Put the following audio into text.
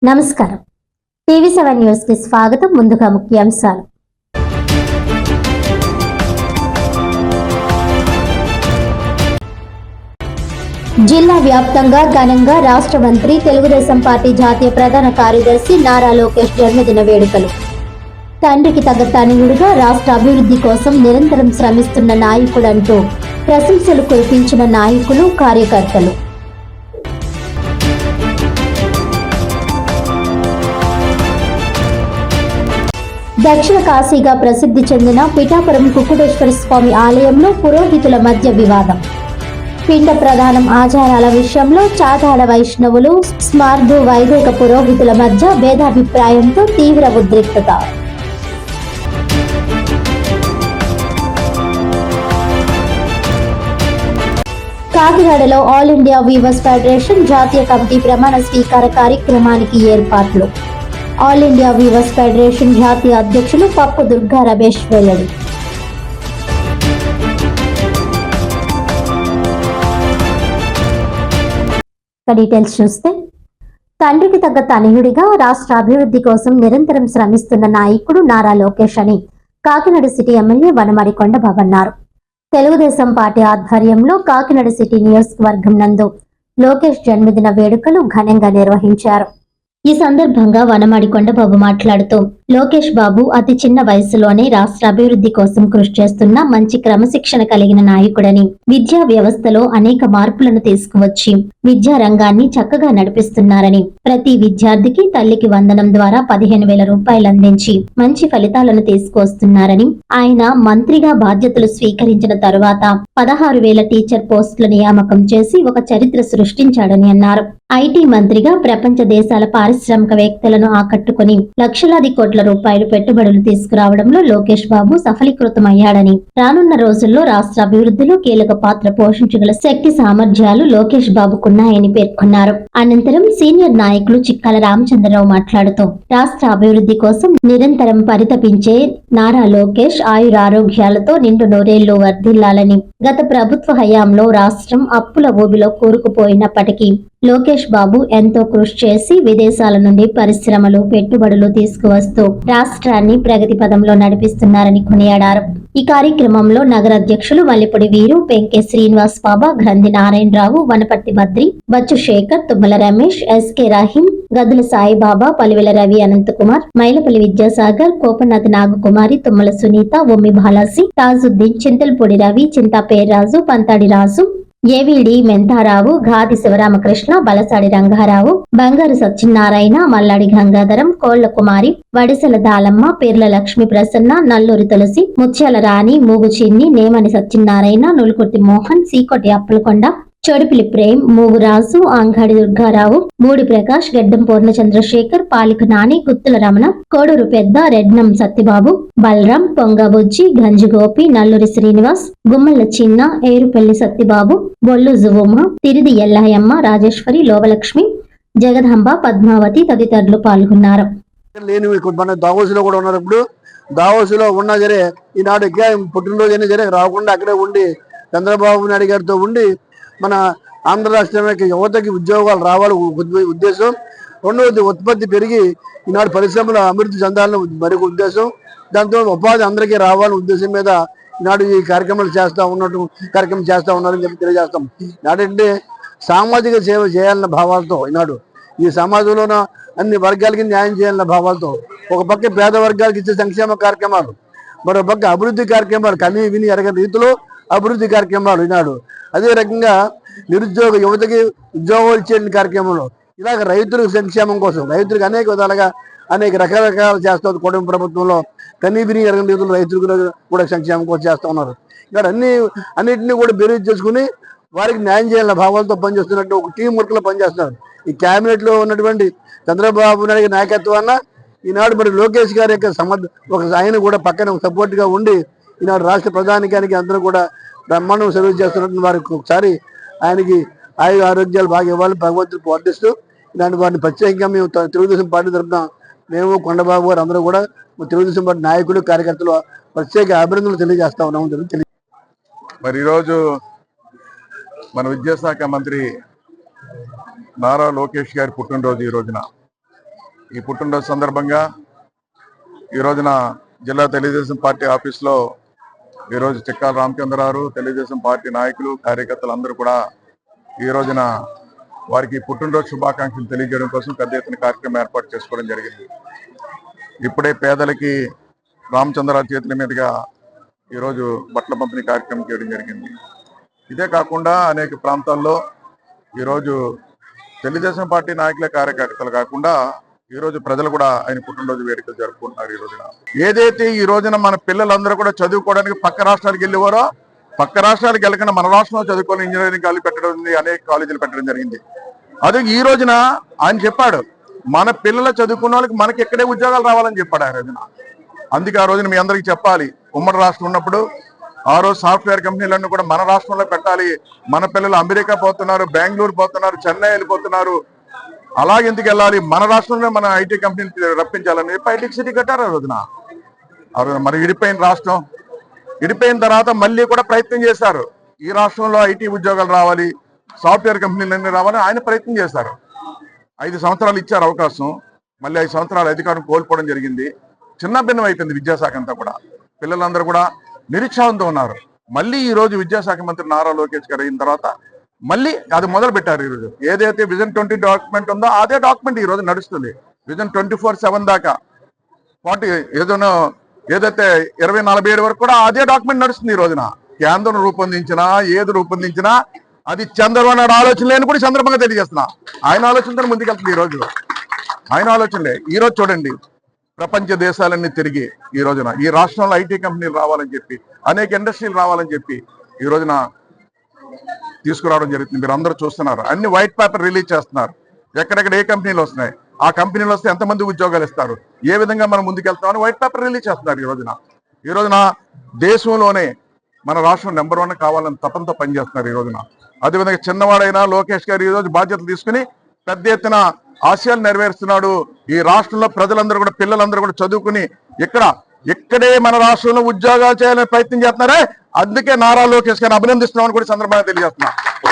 నమస్కారం. టీవీ7 న్యూస్ కి స్వాగతం. ముందుగా ముఖ్యాంశాలు. జిల్లా వ్యాప్తంగా ఘనంగా రాష్ట్ర మంత్రి, తెలుగుదేశం పార్టీ జాతీయ ప్రధాన కార్యదర్శి నారా లోకేష్ జన్మదిన వేడుకలు. తండ్రికి తగ్గ తనయుడిగా రాష్ట్ర అభివృద్ధి కోసం నిరంతరం శ్రమిస్తున్న నాయకుడంటూ ప్రశంసలు కురిపించిన నాయకులు, కార్యకర్తలు. దక్షిణ కాశీగా ప్రసిద్ధి చెందిన పిఠాపురం కుక్కుటేశ్వర స్వామి ఆలయంలో పురోహితుల మధ్య వివాదం. పిండ ప్రదానం ఆచారాల విషయంలో చాతాడ వైష్ణవులు, స్మార్దు వైదిక పురోహితుల మధ్య భేదాభిప్రాయంతో తీవ్ర ఉద్రిక్తత. కాకినాడలో ఆల్ ఇండియా వీవర్స్ ఫెడరేషన్ జాతీయ కమిటీ ప్రమాణ స్వీకార కార్యక్రమానికి ఏర్పాట్లు. ఆల్ ఇండియా వీవర్స్ ఫెడరేషన్ జాతీయ అధ్యక్షులు పప్పు దుర్గా రమేష్ వెల్లడి. డీటెయిల్స్ చూస్తే, తండ్రికి తగ్గ తనయుడిగా రాష్ట్ర అభివృద్ధి కోసం నిరంతరం శ్రమిస్తున్న నాయకుడు నారా లోకేష్ అని కాకినాడ సిటీ ఎమ్మెల్యే వనమాడి కొండబాబు అన్నారు. తెలుగుదేశం పార్టీ ఆధ్వర్యంలో కాకినాడ సిటీ నియోజకవర్గం నందు లోకేష్ జన్మదిన వేడుకలు ఘనంగా నిర్వహించారు. ఈ సందర్భంగా వనమాడి కొండబాబు మాట్లాడుతూ, లోకేష్ బాబు అతి చిన్న వయసులోనే రాష్ట్ర అభివృద్ధి కోసం కృషి చేస్తున్న మంచి క్రమశిక్షణ కలిగిన నాయకుడని, విద్యా వ్యవస్థలో అనేక మార్పులను తీసుకువచ్చి విద్యా రంగాన్ని చక్కగా నడిపిస్తున్నారని, ప్రతి విద్యార్థికి తల్లికి వందనం ద్వారా 15,000 రూపాయలు అందించి మంచి ఫలితాలను తీసుకువస్తున్నారని, ఆయన మంత్రిగా బాధ్యతలు స్వీకరించిన తరువాత 16,000 టీచర్ పోస్టుల నియామకం చేసి ఒక చరిత్ర సృష్టించాడని అన్నారు. ఐటీ మంత్రిగా ప్రపంచ దేశాల పారిశ్రామికవేత్తలను ఆకట్టుకుని లక్షలాది కోట్ల రూపాయలు పెట్టుబడులు తీసుకురావడంలో లోకేష్ బాబు సఫలీకృతమయ్యాడని, రానున్న రోజుల్లో రాష్ట్ర అభివృద్ధిలో కీలక పాత్ర పోషించగల శక్తి సామర్థ్యాలు లోకేష్ బాబుకున్నాయని పేర్కొన్నారు. అనంతరం సీనియర్ నాయకులు చిక్కాల రామచంద్రరావు మాట్లాడుతూ, రాష్ట్ర అభివృద్ధి కోసం నిరంతరం పరితపించే నారా లోకేష్ ఆయురారోగ్యాలతో నిండు నూరేళ్లు వర్ధిల్లాలని, గత ప్రభుత్వ హయాంలో రాష్ట్రం అప్పుల ఊబిలో కూరుకుపోయినప్పటికీ లోకేష్ బాబు ఎంతో కృషి చేసి విదేశాల నుండి పరిశ్రమలు, పెట్టుబడులు తీసుకువస్తూ రాష్ట్రాన్ని ప్రగతి పదంలో నడిపిస్తున్నారని కొనియాడారు. ఈ కార్యక్రమంలో నగర అధ్యక్షులు మల్లిపొడి వీరు, పెంకే శ్రీనివాస్ బాబా, గ్రంథి నారాయణరావు, వనపర్తి బద్రి, బచ్చు శేఖర్, తుమ్మల రమేష్, ఎస్కే రాహిం, గదుల సాయిబాబా, పలివెల రవి, అనంతకుమార్, మైలపల్లి విద్యాసాగర్, కోపనాథ్ నాగకుమారి, తుమ్మల సునీత, ఒమ్మి బాలాసి, తాజుద్దీన్, చింతలపూడి రవి, చింతా పేర్రాజు, పంతాడి రాజు, ఏవిడి మెంతారావు, ఘాతి శివరామకృష్ణ, బలసాడి రంగారావు, బంగారు సత్యనారాయణ, మల్లాడి గంగాధరం, కోళ్ల కుమారి, వడిసెల దాలమ్మ, పేర్ల లక్ష్మి ప్రసన్న, నల్లూరి తులసి, ముత్యాల రాణి, మూగు చిన్ని, నేమని సత్యనారాయణ, నులుకుర్తి మోహన్, సీకోటి అప్పలకొండ, చొడిపిలి ప్రేమ్, మూగురాజు, అంగాడి దుర్గారావు, బూడి ప్రకాష్, గెడ్డం పూర్ణ చంద్రశేఖర్, పాలిక నాని, గుత్తుల రమణ, కోడూరు పెద్ద, రెడ్నం సత్యబాబు, బలరాం, పొంగబుజ్జి, గంజిగోపి, నల్లూరి శ్రీనివాస్, గుమ్మల చిన్న, ఏరుపల్లి సత్యబాబు, బొల్లు జువుమ, తిరిది ఎల్లయ్యమ్మ, రాజేశ్వరి, లోవలక్ష్మి, జగదాంబ, పద్మావతి తదితరులు పాల్గొన్నారు. దావోసులో ఉన్నా సరే ఈనాడు పుట్టినరోజు అయినా సరే రాకుండా అక్కడే ఉండి చంద్రబాబు నాయుడు గారితో ఉండి మన ఆంధ్ర రాష్ట్రానికి యువతకి ఉద్యోగాలు రావాలి ఉద్దేశం. రెండవది ఉత్పత్తి పెరిగి ఈనాడు పరిశ్రమలు అభివృద్ధి చెందాలని మరొక ఉద్దేశం. దాంతో ఉపాధి అందరికీ రావాలని ఉద్దేశం మీద ఈనాడు ఈ కార్యక్రమాలు చేస్తూ ఉన్నారని చెప్పి తెలియజేస్తాం. నాడంటే సామాజిక సేవ చేయాలన్న భావాలతో ఈనాడు ఈ సమాజంలో అన్ని వర్గాలకి న్యాయం చేయాలన్న భావాలతో ఒక పక్క పేద వర్గాలకు ఇచ్చే సంక్షేమ కార్యక్రమాలు, మరో పక్క అభివృద్ధి కార్యక్రమాలు, కనీ విని ఎరగని రీతిలో అభివృద్ధి కార్యక్రమాలు ఈనాడు. అదే రకంగా నిరుద్యోగ యువతకి ఉద్యోగాలు ఇచ్చే కార్యక్రమంలో ఇలాగ రైతుల సంక్షేమం కోసం రైతులకు అనేక విధాలుగా అనేక రకరకాలు చేస్తారు. కుటుంబ ప్రభుత్వంలో కనీ విని ఎరగని రీతిలో రైతులకు కూడా సంక్షేమం కోసం చేస్తూ ఉన్నారు. ఇక్కడ అన్నింటినీ కూడా బేరీజ్ చేసుకుని వారికి న్యాయం చేయాలన్న భావాలతో పనిచేస్తున్నట్టు ఒక టీం వర్క్లో పనిచేస్తున్నారు. ఈ క్యాబినెట్ లో ఉన్నటువంటి చంద్రబాబు నాయుడు నాయకత్వాన్న ఈనాడు మరి లోకేష్ గారి యొక్క ఆయన కూడా పక్కన సపోర్ట్ గా ఉండి ఈనాడు రాష్ట్ర ప్రధానికానికి అందరూ కూడా బ్రహ్మాండం సర్వీస్ చేస్తున్నట్టు వారికి ఒకసారి ఆయనకి ఆరోగ్యాలు బాగా ఇవ్వాలని భగవంతుడు ప్రార్థిస్తూ ఇలాంటి వారిని ప్రత్యేకంగా మేము తెలుగుదేశం పార్టీ తరఫున మేము కొండబాబు గారు అందరూ కూడా తెలుగుదేశం పార్టీ నాయకులు, కార్యకర్తలు ప్రత్యేక అభినందనలు తెలియజేస్తా ఉన్నాము. మరి ఈరోజు మన విద్యాశాఖ మంత్రి నారా లోకేష్ గారి పుట్టినరోజు ఈ రోజున ఈ పుట్టినరోజు సందర్భంగా ఈ రోజున జిల్లా తెలుగుదేశం పార్టీ ఆఫీస్లో ఈరోజు చిక్కాల రామచంద్రరావు తెలుగుదేశం పార్టీ నాయకులు కార్యకర్తలు అందరూ కూడా ఈ రోజున వారికి పుట్టినరోజు శుభాకాంక్షలు తెలియజేయడం కోసం పెద్ద ఎత్తున కార్యక్రమం ఏర్పాటు చేసుకోవడం జరిగింది. ఇప్పుడే పేదలకి రామచంద్రరావు చేతుల మీదుగా ఈరోజు బట్టల పంపిణీ కార్యక్రమం చేయడం జరిగింది. ఇదే కాకుండా అనేక ప్రాంతాల్లో ఈరోజు తెలుగుదేశం పార్టీ నాయకుల కార్యకర్తలు కాకుండా ఈరోజు ప్రజలు కూడా ఆయన పుట్టినరోజు వేడుకలు జరుపుకుంటున్నారు. ఈ రోజున ఏదైతే ఈ రోజున మన పిల్లలందరూ కూడా చదువుకోవడానికి పక్క రాష్ట్రాలకు వెళ్ళేవారో పక్క రాష్ట్రాలకు వెళ్ళకుండా మన రాష్ట్రంలో చదువుకొని ఇంజనీరింగ్ కాలేజ్ పెట్టడం ఉంది, అనేక కాలేజీలు పెట్టడం జరిగింది. అది ఈ రోజున ఆయన చెప్పాడు, మన పిల్లలు చదువుకున్న వాళ్ళకి మనకి ఎక్కడే ఉద్యోగాలు రావాలని చెప్పాడు ఆ రోజున. అందుకే ఆ రోజున మీ అందరికీ చెప్పాలి, ఉమ్మడి రాష్ట్రం ఉన్నప్పుడు ఆ రోజు సాఫ్ట్వేర్ కంపెనీలన్నీ కూడా మన రాష్ట్రంలో పెట్టాలి. మన పిల్లలు అమెరికా పోతున్నారు, బెంగళూరు పోతున్నారు, చెన్నై వెళ్ళిపోతున్నారు, అలాగే ఎందుకు వెళ్ళాలి, మన రాష్ట్రంలో మన ఐటీ కంపెనీలు రప్పించాలని చెప్పి ఐటీ సిటీ కట్టారు ఆ రోజున. మరి విడిపోయిన రాష్ట్రం విడిపోయిన తర్వాత మళ్ళీ కూడా ప్రయత్నం చేశారు, ఈ రాష్ట్రంలో ఐటీ ఉద్యోగాలు రావాలి, సాఫ్ట్వేర్ కంపెనీలన్నీ రావాలని ఆయన ప్రయత్నం చేశారు. 5 సంవత్సరాలు ఇచ్చారు అవకాశం, మళ్ళీ 5 సంవత్సరాలు అధికారం కోల్పోవడం జరిగింది. చిన్న భిన్నం అయిపోయింది విద్యాశాఖ అంతా కూడా. పిల్లలందరూ కూడా నిరుత్సాహంతో ఉన్నారు. మళ్ళీ ఈ రోజు విద్యాశాఖ మంత్రి నారా లోకేష్ గారు అయిన తర్వాత మళ్ళీ అది మొదలు పెట్టారు. ఈ రోజు ఏదైతే విజన్ 20 డాక్యుమెంట్ ఉందో అదే డాక్యుమెంట్ ఈ రోజు నడుస్తుంది. విజన్ 24/7 దాకా 40 ఏదైతే 2047 వరకు కూడా అదే డాక్యుమెంట్ నడుస్తుంది. ఈ రోజున కేంద్రం రూపొందించినా ఏది రూపొందించినా అది చంద్రబాబు నాయుడు ఆలోచన లేని కూడా సందర్భంగా తెలియజేస్తున్నా. ఆయన ఆలోచనతో ముందుకెళ్తుంది. ఈ రోజు ఆయన ఆలోచనలే. ఈ రోజు చూడండి, ప్రపంచ దేశాలన్నీ తిరిగి ఈ రోజున ఈ రాష్ట్రంలో ఐటీ కంపెనీలు రావాలని చెప్పి, అనేక ఇండస్ట్రీలు రావాలని చెప్పి ఈ రోజున తీసుకురావడం జరుగుతుంది. మీరు అందరూ చూస్తున్నారు, అన్ని వైట్ పేపర్ రిలీజ్ చేస్తున్నారు. ఎక్కడెక్కడ ఏ కంపెనీలు వస్తున్నాయి, ఆ కంపెనీలు వస్తే ఎంతమంది ఉద్యోగాలు ఇస్తారు, ఏ విధంగా మనం ముందుకెళ్తామని వైట్ పేపర్ రిలీజ్ చేస్తున్నారు. ఈ రోజున దేశంలోనే మన రాష్ట్రం నెంబర్ 1 కావాలని తపంతో పనిచేస్తున్నారు. ఈ రోజున అదేవిధంగా చిన్నవాడైనా లోకేష్ గారు ఈ రోజు బాధ్యతలు తీసుకుని పెద్ద ఎత్తున ఆశయాలు నెరవేరుస్తున్నాడు. ఈ రాష్ట్రంలో ప్రజలందరూ కూడా పిల్లలందరూ కూడా చదువుకుని ఇక్కడే మన రాష్ట్రంలో ఉద్యోగాలు చేయాలని ప్రయత్నం చేస్తున్నారే, అందుకే నారా లోకేష్ గారిని అభినందిస్తున్నామని కూడా సందర్భంగా తెలియజేస్తున్నా.